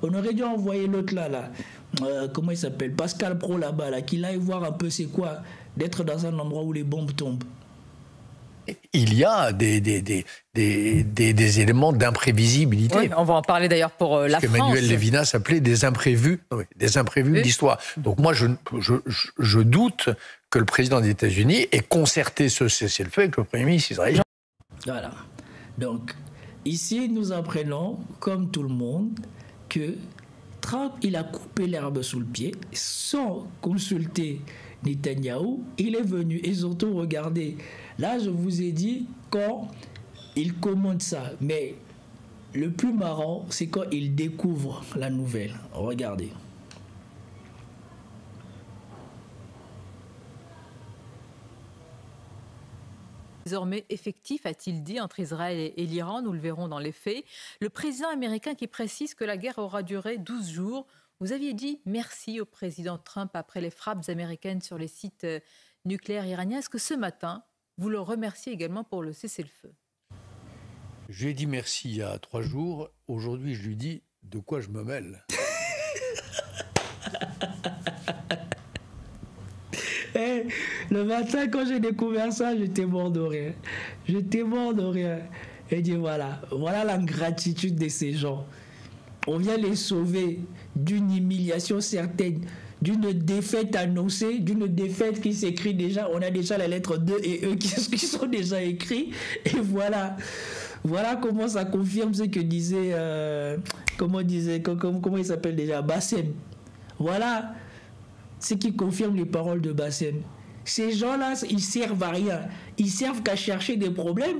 On aurait dû envoyer l'autre là. Comment il s'appelle? Pascal Pro là-bas, là, qu'il aille voir un peu c'est quoi d'être dans un endroit où les bombes tombent. Il y a des éléments d'imprévisibilité. Oui, on va en parler d'ailleurs pour la France. Emmanuel Levinas appelait des imprévus de l'histoire. Donc moi, je doute que le président des États-Unis ait concerté ce cessez-le-feu avec le Premier ministre israélien. Voilà. Donc, ici, nous apprenons, comme tout le monde, que Trump, il a coupé l'herbe sous le pied sans consulter Netanyahou. Il est venu et surtout, regardez, là, je vous ai dit quand il commande ça. Mais le plus marrant, c'est quand il découvre la nouvelle. Regardez. Désormais effectif, a-t-il dit, entre Israël et l'Iran. Nous le verrons dans les faits. Le président américain qui précise que la guerre aura duré 12 jours. Vous aviez dit merci au président Trump après les frappes américaines sur les sites nucléaires iraniens. Est-ce que ce matin, vous le remerciez également pour le cessez-le-feu? Je lui ai dit merci il y a 3 jours. Aujourd'hui, je lui dis de quoi je me mêle. Le matin, quand j'ai découvert ça, j'étais mort de rire. Et dit voilà la gratitude de ces gens. On vient les sauver d'une humiliation certaine, d'une défaite annoncée, d'une défaite qui s'écrit déjà. On a déjà la lettre 2 et E qui sont déjà écrits. Et voilà comment ça confirme ce que disait, comment il s'appelle déjà, Bassem. Voilà ce qui confirme les paroles de Bassem. Ces gens-là, ils servent à rien. Ils servent qu'à chercher des problèmes.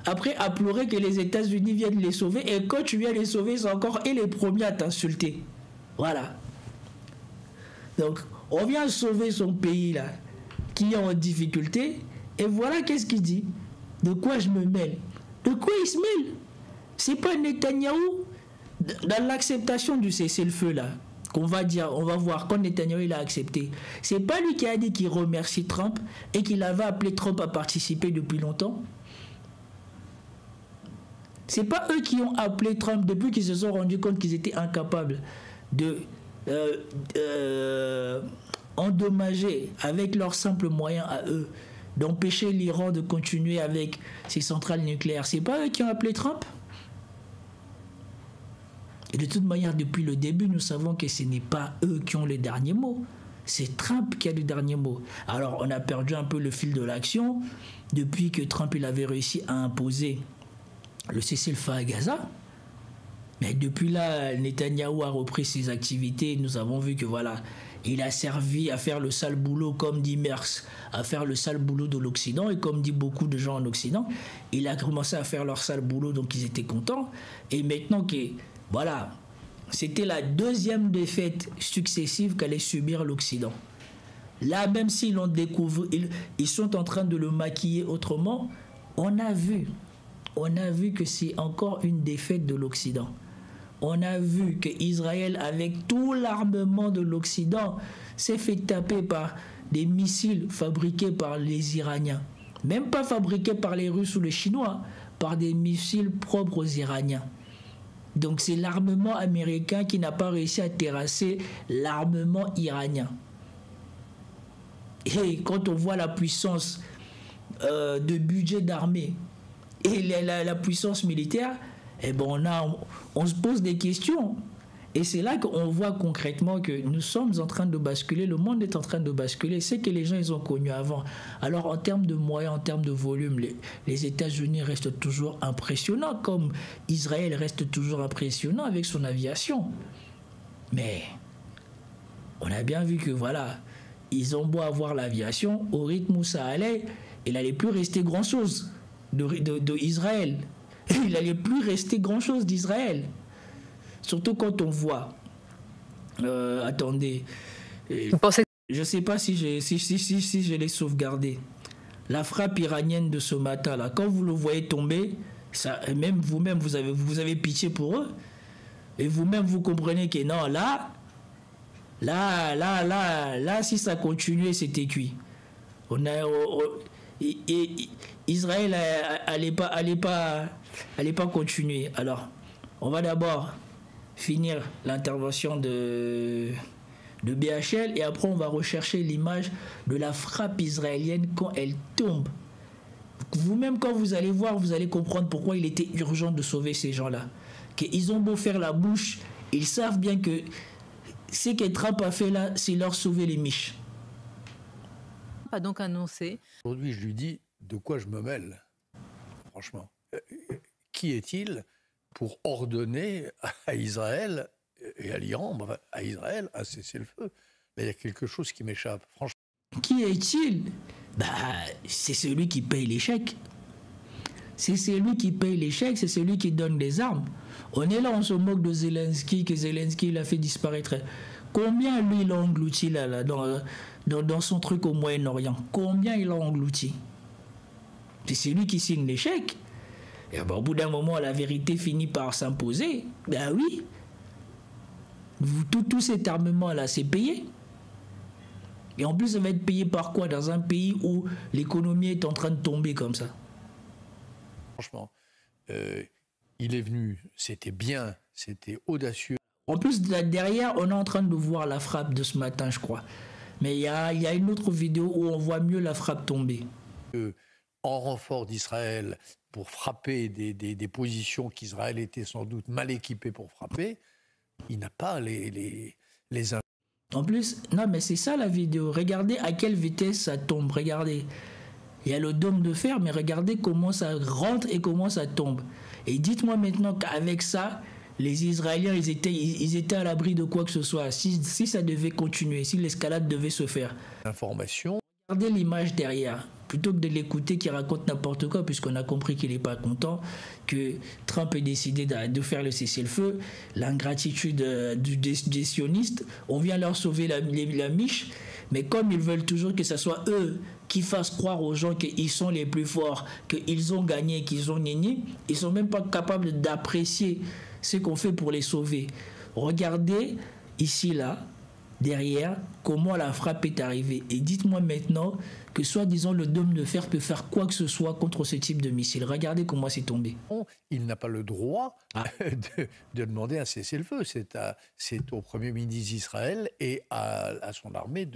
Après, à pleurer que les États-Unis viennent les sauver. Et quand tu viens les sauver, c'est encore les premiers à t'insulter. Voilà. Donc, on vient sauver son pays, là, qui est en difficulté. Et voilà qu'est-ce qu'il dit. De quoi je me mêle? De quoi il se mêle? C'est pas Netanyahou. Dans l'acceptation du cessez-le-feu, là, qu'on va dire, on va voir quand Netanyahou il a accepté. C'est pas lui qui a dit qu'il remercie Trump et qu'il avait appelé Trump à participer depuis longtemps. C'est pas eux qui ont appelé Trump depuis qu'ils se sont rendus compte qu'ils étaient incapables de endommager avec leurs simples moyens à eux, d'empêcher l'Iran de continuer avec ses centrales nucléaires. C'est pas eux qui ont appelé Trump. Et de toute manière, depuis le début, nous savons que ce n'est pas eux qui ont le dernier mot. C'est Trump qui a le dernier mot. Alors, on a perdu un peu le fil de l'action depuis que Trump il avait réussi à imposer le cessez-le-feu à Gaza. Mais depuis là, Netanyahou a repris ses activités. Nous avons vu que voilà, il a servi à faire le sale boulot, comme dit Merckx, à faire le sale boulot de l'Occident. Et comme dit beaucoup de gens en Occident, il a commencé à faire leur sale boulot, donc ils étaient contents. Et maintenant que voilà, c'était la deuxième défaite successive qu'allait subir l'Occident. Là, même s'ils l'ont découvert, ils sont en train de le maquiller autrement. On a vu que c'est encore une défaite de l'Occident. On a vu qu'Israël, avec tout l'armement de l'Occident, s'est fait taper par des missiles fabriqués par les Iraniens. Même pas fabriqués par les Russes ou les Chinois, par des missiles propres aux Iraniens. Donc c'est l'armement américain qui n'a pas réussi à terrasser l'armement iranien. Et quand on voit la puissance de budget d'armée et la puissance militaire, eh ben on se pose des questions. Et c'est là qu'on voit concrètement que nous sommes en train de basculer, le monde est en train de basculer, c'est que les gens ils ont connu avant. Alors en termes de moyens, en termes de volume, les États-Unis restent toujours impressionnants, comme Israël reste toujours impressionnant avec son aviation. Mais on a bien vu que voilà, ils ont beau avoir l'aviation, au rythme où ça allait, il n'allait plus rester grand-chose d'Israël. Il n'allait plus rester grand-chose d'Israël. Surtout quand on voit... attendez. Je ne sais pas si je l'ai sauvegardé. La frappe iranienne de ce matin-là, quand vous le voyez tomber, ça, même vous-même, vous avez pitié pour eux. Et vous-même, vous comprenez que non, là, si ça continuait, c'était cuit. Israël allait pas continuer. Alors, on va d'abord finir l'intervention de BHL et après on va rechercher l'image de la frappe israélienne quand elle tombe. Vous-même, quand vous allez voir, vous allez comprendre pourquoi il était urgent de sauver ces gens-là. Qu'ils ont beau faire la bouche, ils savent bien que ce que Trump a fait là, c'est leur sauver les miches. A donc annoncé. Aujourd'hui, je lui dis de quoi je me mêle, franchement. Qui est-il pour ordonner à Israël et à l'Iran, à Israël, à cesser le feu? Là, il y a quelque chose qui m'échappe, franchement. Qui est-il? C'est celui qui paye les chèques. C'est celui qui paye les chèques, c'est celui qui donne les armes. On est là, on se moque de Zelensky, que Zelensky l'a fait disparaître. Combien lui il a englouti là, dans son truc au Moyen-Orient? Combien il a englouti? C'est celui qui signe les chèques. Et au bout d'un moment, la vérité finit par s'imposer. Ben oui. Tout cet armement-là, c'est payé. Et en plus, ça va être payé par quoi dans un pays où l'économie est en train de tomber comme ça? Franchement, il est venu, c'était bien, c'était audacieux. En plus, derrière, on est en train de voir la frappe de ce matin, je crois. Mais il y a une autre vidéo où on voit mieux la frappe tomber. En renfort d'Israël pour frapper des positions qu'Israël était sans doute mal équipé pour frapper, il n'a pas les En plus, non mais c'est ça la vidéo. Regardez à quelle vitesse ça tombe. Regardez. Il y a le dôme de fer, mais regardez comment ça rentre et comment ça tombe. Et dites-moi maintenant qu'avec ça, les Israéliens, ils étaient à l'abri de quoi que ce soit. Si ça devait continuer, si l'escalade devait se faire. Informations. Regardez l'image derrière. Plutôt que de l'écouter qui raconte n'importe quoi, puisqu'on a compris qu'il n'est pas content, que Trump ait décidé de faire le cessez-le-feu, l'ingratitude des sionistes, on vient leur sauver la miche, mais comme ils veulent toujours que ce soit eux qui fassent croire aux gens qu'ils sont les plus forts, qu'ils ont gagné, qu'ils ont gagné, ils ne sont même pas capables d'apprécier ce qu'on fait pour les sauver. Regardez ici, là, derrière, comment la frappe est arrivée. Et dites-moi maintenant que soi-disant le dôme de fer peut faire quoi que ce soit contre ce type de missile. Regardez comment c'est tombé. Il n'a pas le droit de demander un cessez-le-feu. C'est au Premier ministre d'Israël et à son armée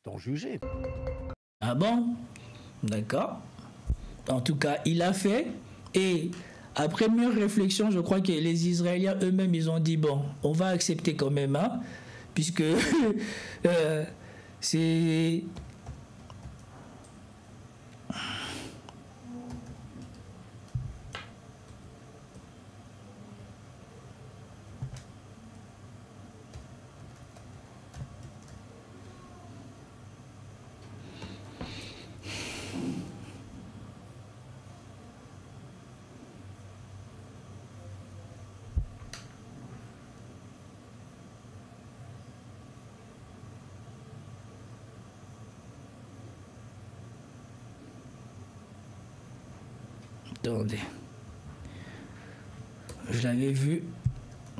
d'en juger. Ah bon? D'accord. En tout cas, il a fait. Et après mûre réflexion, je crois que les Israéliens eux-mêmes, ils ont dit, bon, on va accepter quand même, hein, puisque c'est... Attendez. Je l'avais vu.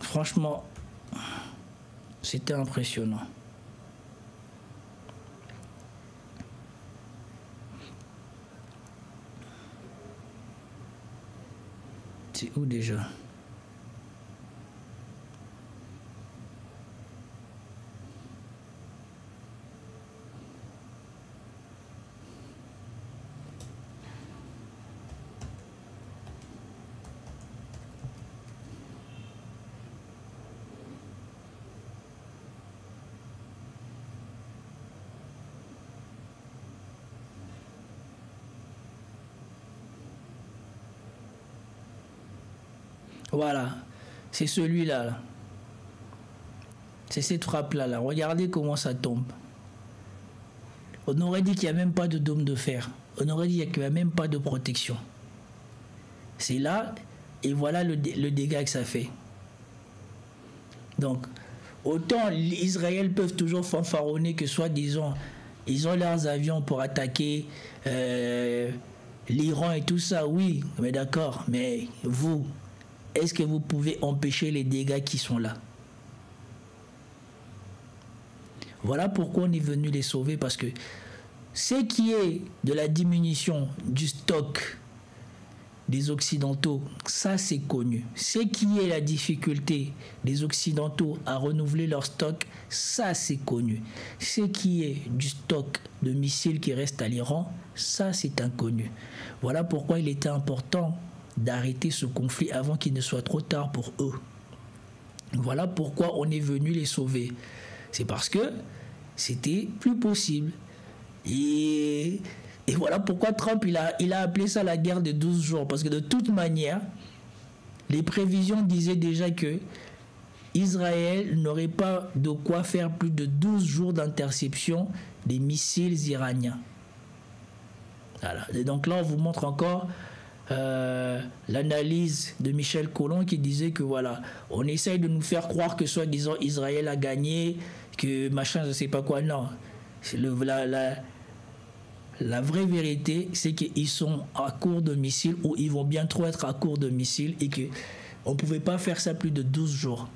Franchement, c'était impressionnant. C'est où déjà? Voilà, c'est celui-là. Là. C'est cette frappe-là. Là. Regardez comment ça tombe. On aurait dit qu'il n'y a même pas de dôme de fer. On aurait dit qu'il n'y a même pas de protection. C'est là, et voilà le dégât que ça fait. Donc, autant Israël peuvent toujours fanfaronner que soi-disant, ils ont leurs avions pour attaquer l'Iran et tout ça, oui, mais d'accord. Mais vous... est-ce que vous pouvez empêcher les dégâts qui sont là? Voilà pourquoi on est venu les sauver, parce que ce qui est de la diminution du stock des Occidentaux, ça c'est connu. Ce qui est la difficulté des Occidentaux à renouveler leur stock, ça c'est connu. Ce qui est du stock de missiles qui reste à l'Iran, ça c'est inconnu. Voilà pourquoi il était important d'arrêter ce conflit avant qu'il ne soit trop tard pour eux. Voilà pourquoi on est venu les sauver. C'est parce que c'était plus possible. Et voilà pourquoi Trump il a appelé ça la guerre de 12 jours. Parce que de toute manière, les prévisions disaient déjà que Israël n'aurait pas de quoi faire plus de 12 jours d'interception des missiles iraniens. Voilà. Et donc là, on vous montre encore l'analyse de Michel Collomb qui disait que voilà, on essaye de nous faire croire que soi-disant Israël a gagné, que machin, je sais pas quoi. Non. La vraie vérité, c'est qu'ils sont à court de missiles ou ils vont bientôt être à court de missiles et qu'on ne pouvait pas faire ça plus de 12 jours.